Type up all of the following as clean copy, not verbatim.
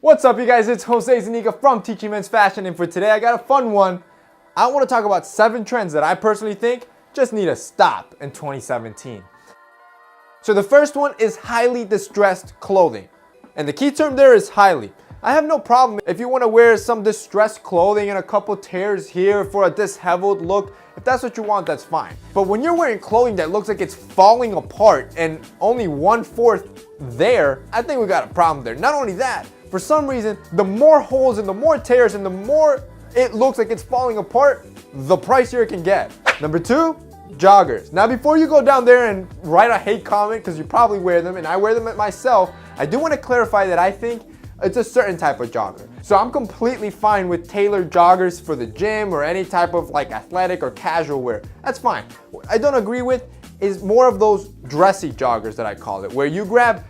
What's up, you guys? It's Jose Zuniga from Teaching Men's Fashion, and for today I got a fun one. I want to talk about 7 trends that I personally think just need to stop in 2017. So the first one is highly distressed clothing, and the key term there is highly. I have no problem if you want to wear some distressed clothing and a couple tears here for a disheveled look. If that's what you want, that's fine. But when you're wearing clothing that looks like it's falling apart and only 1/4 there, I think we got a problem there. Not only that, for some reason, the more holes and the more tears and the more it looks like it's falling apart, the pricier it can get. Number 2, joggers. Now, before you go down there and write a hate comment, because you probably wear them and I wear them myself, I do want to clarify that I think it's a certain type of jogger. So I'm completely fine with tailored joggers for the gym or any type of like athletic or casual wear. That's fine. What I don't agree with is more of those dressy joggers that I call it, where you grab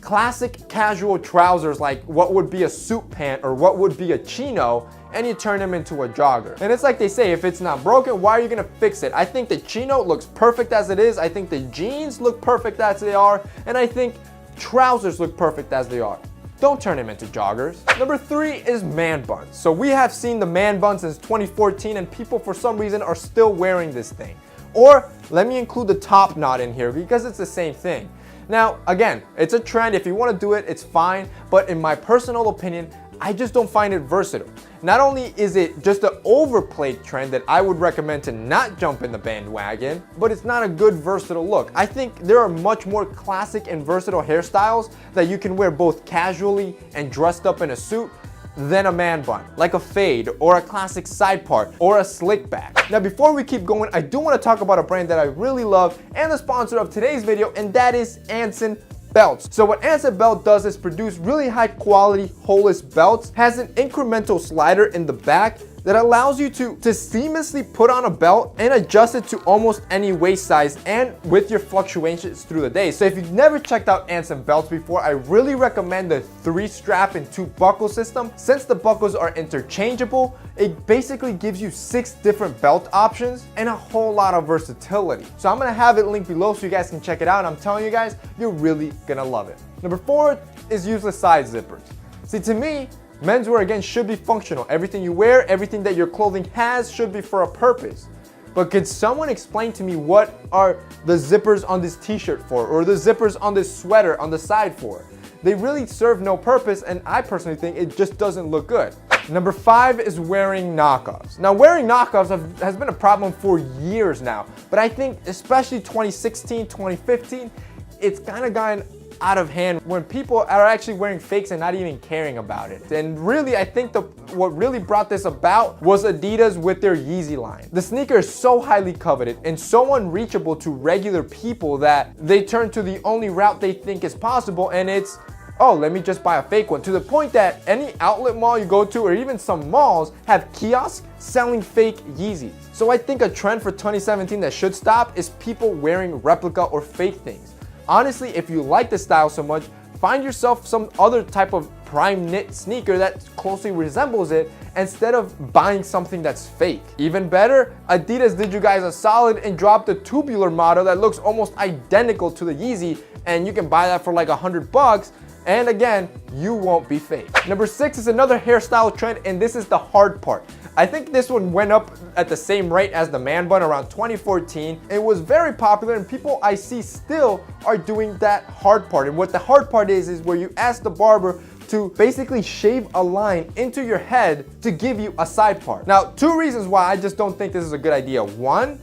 classic casual trousers like what would be a suit pant or what would be a chino, and you turn them into a jogger. And it's like they say, if it's not broken, why are you gonna fix it? I think the chino looks perfect as it is. I think the jeans look perfect as they are. And I think trousers look perfect as they are. Don't turn them into joggers. Number 3 is man buns. So we have seen the man bun since 2014 and people for some reason are still wearing this thing. Or let me include the top knot in here because it's the same thing. Now, again, it's a trend. If you want to do it, it's fine. But in my personal opinion, I just don't find it versatile. Not only is it just an overplayed trend that I would recommend to not jump in the bandwagon, but it's not a good versatile look. I think there are much more classic and versatile hairstyles that you can wear both casually and dressed up in a suit than a man bun, like a fade or a classic side part or a slick back. Now, before we keep going, I do want to talk about a brand that I really love and the sponsor of today's video, and that is Anson belts. So what Anson belt does is produce really high quality holeless belts, has an incremental slider in the back that allows you to seamlessly put on a belt and adjust it to almost any waist size and with your fluctuations through the day. So if you've never checked out Anson belts before, I really recommend the 3-strap and 2 buckle system. Since the buckles are interchangeable, it basically gives you 6 different belt options and a whole lot of versatility. So I'm gonna have it linked below so you guys can check it out. And I'm telling you guys, you're really gonna love it. Number 4 is useless side zippers. See, to me, menswear again should be functional. Everything you wear, everything that your clothing has should be for a purpose. But could someone explain to me what are the zippers on this t-shirt for, or the zippers on this sweater on the side for? They really serve no purpose, and I personally think it just doesn't look good. Number 5 is wearing knockoffs. Now, wearing knockoffs has been a problem for years now, but I think especially 2016, 2015, it's kind of gotten out of hand when people are actually wearing fakes and not even caring about it. And really, I think what really brought this about was Adidas with their Yeezy line. The sneaker is so highly coveted and so unreachable to regular people that they turn to the only route they think is possible, and it's, oh, let me just buy a fake one, to the point that any outlet mall you go to or even some malls have kiosks selling fake Yeezys. So I think a trend for 2017 that should stop is people wearing replica or fake things. Honestly, if you like the style so much, find yourself some other type of prime knit sneaker that closely resembles it instead of buying something that's fake. Even better, Adidas did you guys a solid and dropped a tubular model that looks almost identical to the Yeezy, and you can buy that for like $100. And again, you won't be fake. Number 6 is another hairstyle trend, and this is the hard part. I think this one went up at the same rate as the man bun around 2014. It was very popular, and people I see still are doing that hard part. And what the hard part is where you ask the barber to basically shave a line into your head to give you a side part. Now, 2 reasons why I just don't think this is a good idea. 1,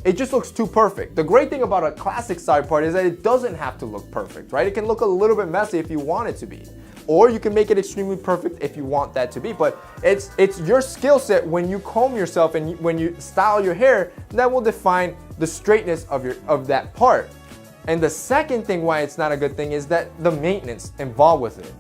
it just looks too perfect. The great thing about a classic side part is that it doesn't have to look perfect, right? It can look a little bit messy if you want it to be. Or you can make it extremely perfect if you want that to be. But it's your skill set when you comb yourself and when you style your hair that will define the straightness of that part. And the second thing why it's not a good thing is that the maintenance involved with it.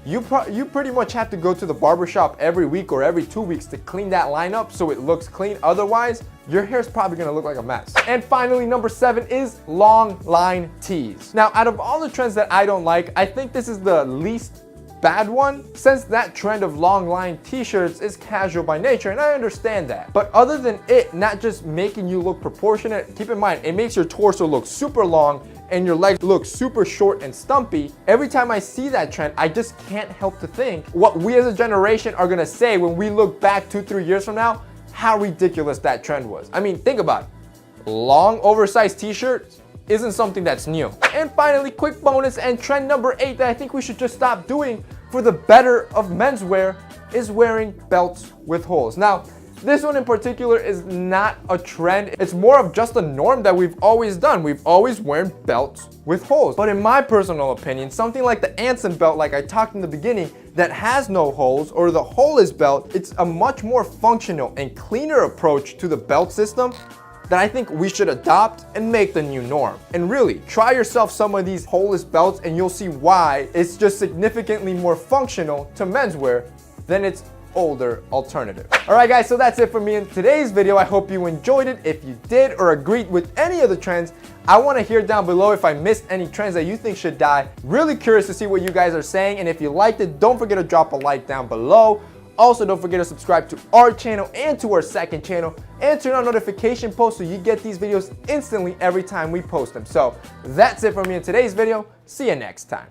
You pretty much have to go to the barbershop every week or every 2 weeks to clean that line up so it looks clean. Otherwise, your hair's probably gonna look like a mess. And finally, number 7 is long line tees. Now, out of all the trends that I don't like, I think this is the least bad one, since that trend of long line t-shirts is casual by nature, and I understand that. But other than it not just making you look proportionate, keep in mind, it makes your torso look super long and your legs look super short and stumpy, every time I see that trend, I just can't help to think what we as a generation are gonna say when we look back 2-3 years from now, how ridiculous that trend was. I mean, think about it. Long, oversized t-shirts isn't something that's new. And finally, quick bonus and trend number 8 that I think we should just stop doing for the better of menswear is wearing belts with holes. Now, this one in particular is not a trend. It's more of just a norm that we've always done. We've always worn belts with holes. But in my personal opinion, something like the Anson belt, like I talked in the beginning, that has no holes, or the holeless belt, it's a much more functional and cleaner approach to the belt system that I think we should adopt and make the new norm. And really, try yourself some of these holeless belts and you'll see why it's just significantly more functional to menswear than its older alternative. All right guys, so that's it for me in today's video. I hope you enjoyed it. If you did or agreed with any of the trends, I want to hear down below if I missed any trends that you think should die. Really curious to see what you guys are saying, and if you liked it, don't forget to drop a like down below. Also, don't forget to subscribe to our channel and to our second channel, and turn on notification posts so you get these videos instantly every time we post them. So that's it for me in today's video. See you next time.